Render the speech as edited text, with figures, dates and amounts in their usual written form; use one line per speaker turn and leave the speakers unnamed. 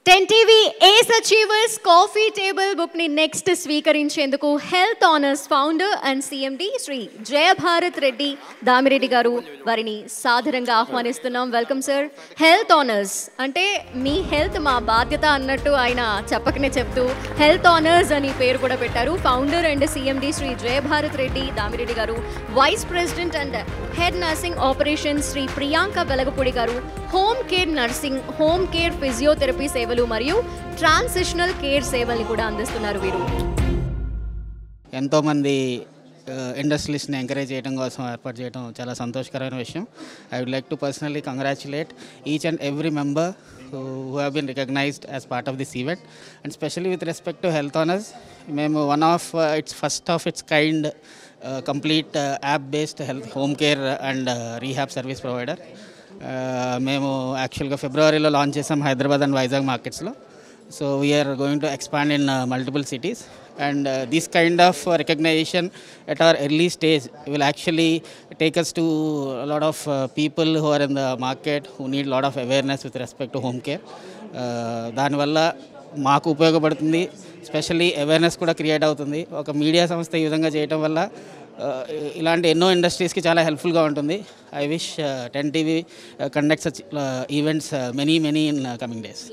10 TV Ace Achievers Coffee Table book ni next స్వీకరించేందుకు health honours founder and CMD Shri Jayabharat Reddy Damireddy గారు వారిని సాదరంగా ఆహ్వానిస్తున్నాం. Welcome sir. హెల్త్ ఆనర్స్ అంటే మీ హెల్త్ మా బాధ్యత అన్నట్టు ఆయన చెప్పకనే చెప్తూ హెల్త్ ఆనర్స్ అని పేరు కూడా పెట్టారు. Founder and CMD Shri Jayabharat Reddy Damireddy గారు, vice president and head nursing operations Shri Priyanka Velagapudi గారు, home care nursing, home care physiotherapy సేవలు మరియు ట్రాన్సిషనల్ కేర్ సేవల్ని కూడా అందిస్తున్నారు. వీరు
ఎంతోమంది ఇండస్ట్రీస్ని ఎంకరేజ్ చేయడం కోసం ఏర్పాటు చేయడం చాలా సంతోషకరమైన విషయం. I would like to personally congratulate each and every member who have been recognized as part of this event, and especially with respect to health honors, మేము one of its first of its kind complete app based health home care and rehab service provider. మేము యాక్చువల్గా ఫిబ్రవరిలో launch చేసాం Hyderabad and Vizag మార్కెట్స్లో. So we are going to expand in multiple cities, and this kind of recognition at our early stage will actually take us to a lot of people who are in the market who need a lot of awareness with respect to home care. దానివల్ల మాకు ఉపయోగపడుతుంది, specially awareness కూడా create అవుతుంది. ఒక media సంస్థ ఈ విధంగా చేయడం వల్ల ఇలాంటి ఎన్నో ఇండస్ట్రీస్కి చాలా హెల్ప్ఫుల్గా ఉంటుంది. I wish 10 TV conducts events many in coming days.